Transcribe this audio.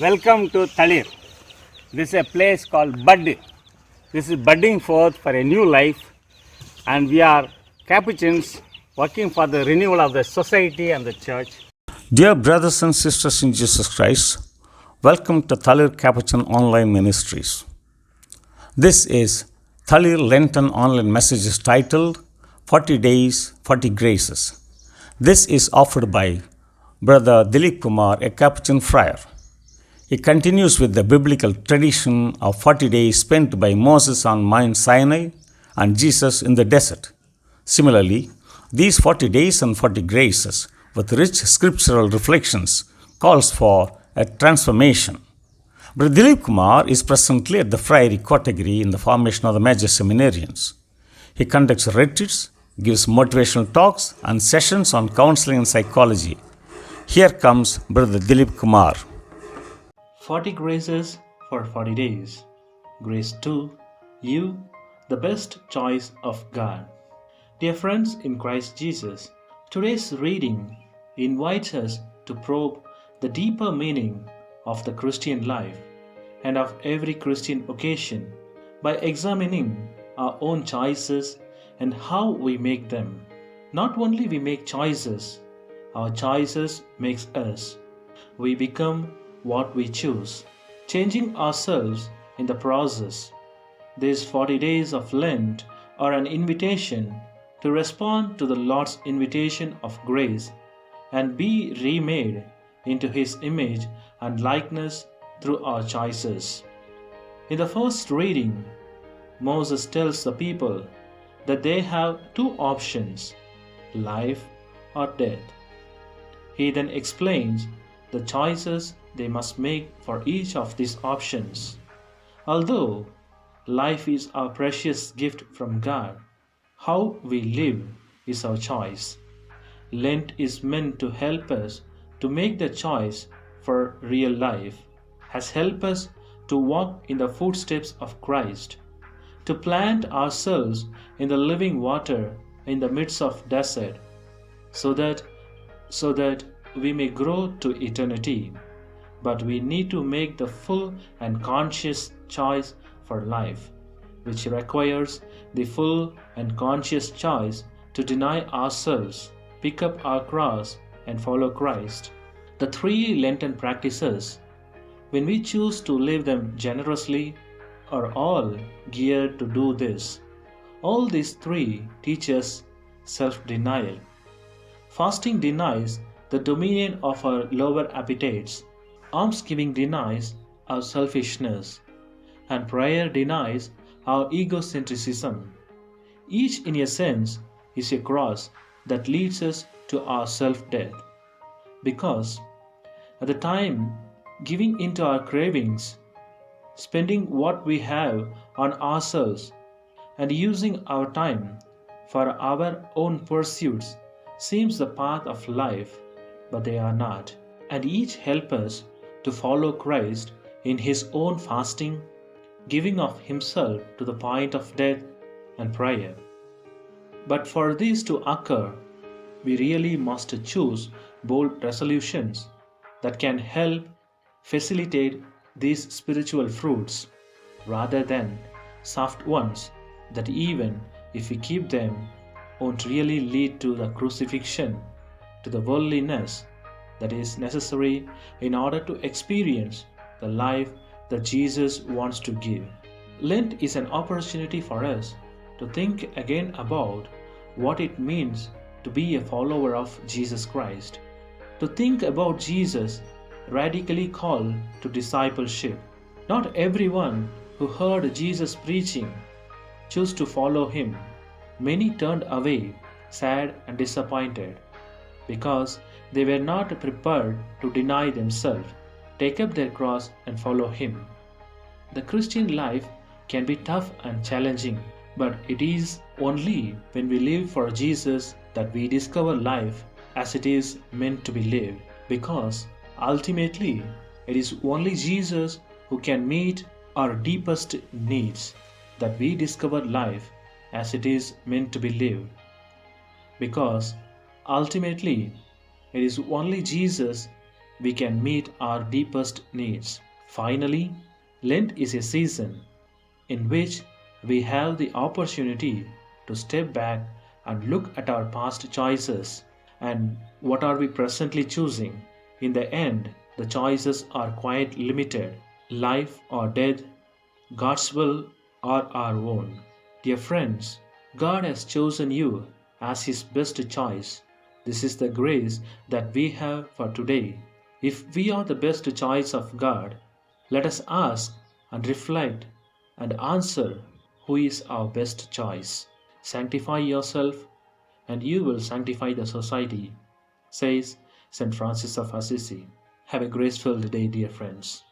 Welcome to Thalir. This is a place called Bud. This is budding forth for a new life, and we are Capuchins working for the renewal of the society and the church. Dear brothers and sisters in Jesus Christ, welcome to Thalir Capuchin Online Ministries. This is Thalir Lenten online messages titled 40 Days, 40 Graces. This is offered by Brother Dilip Kumar, a Capuchin friar. It continues with the biblical tradition of 40 days spent by Moses on Mount Sinai and Jesus in the desert. Similarly, these 40 days and 40 graces, with rich scriptural reflections, calls for a transformation. Brother Dilip Kumar is presently at the Friary category in the formation of the major seminarians. He conducts retreats, gives motivational talks, and sessions on counseling and psychology. Here comes Brother Dilip Kumar. 40 Graces for 40 Days. Grace 2. You, the best choice of God. Dear friends in Christ Jesus, today's reading invites us to probe the deeper meaning of the Christian life and of every Christian occasion by examining our own choices and how we make them. Not only we make choices, our choices makes us. We become what we choose, changing ourselves in the process. These 40 days of Lent are an invitation to respond to the Lord's invitation of grace and be remade into His image and likeness through our choices. In the first reading, Moses tells the people that they have two options, life or death. He then explains the choices they must make for each of these options. Although life is our precious gift from God, how we live is our choice. Lent is meant to help us to make the choice for real life, has helped us to walk in the footsteps of Christ, to plant ourselves in the living water in the midst of desert, so that we may grow to eternity. But we need to make the full and conscious choice for life, which requires the full and conscious choice to deny ourselves, pick up our cross, and follow Christ. The three Lenten practices, when we choose to live them generously, are all geared to do this. All these three teach us self-denial. Fasting denies the dominion of our lower appetites. Almsgiving denies our selfishness, and prayer denies our egocentrism. Each, in a sense, is a cross that leads us to our self-death. Because at the time giving into our cravings, spending what we have on ourselves, and using our time for our own pursuits seems the path of life, but they are not. And each help us to follow Christ in His own fasting, giving of Himself to the point of death and prayer. But for this to occur, we really must choose bold resolutions that can help facilitate these spiritual fruits, rather than soft ones that, even if we keep them, won't really lead to the crucifixion, to the worldliness that is necessary in order to experience the life that Jesus wants to give. Lent is an opportunity for us to think again about what it means to be a follower of Jesus Christ, to think about Jesus radically called to discipleship. Not everyone who heard Jesus preaching chose to follow Him. Many turned away, sad and disappointed, because they were not prepared to deny themselves, take up their cross, and follow Him. The Christian life can be tough and challenging, but it is only when we live for Jesus that we discover life as it is meant to be lived, because ultimately it is only Jesus who can meet our deepest needs, that we discover life as it is meant to be lived, because ultimately it is only Jesus we can meet our deepest needs. Finally, Lent is a season in which we have the opportunity to step back and look at our past choices and what are we presently choosing. In the end, the choices are quite limited: life or death, God's will or our own. Dear friends, God has chosen you as His best choice. This is the grace that we have for today. If we are the best choice of God, let us ask and reflect and answer who is our best choice. Sanctify yourself, and you will sanctify the society, says St. Francis of Assisi. Have a grace filled day, dear friends.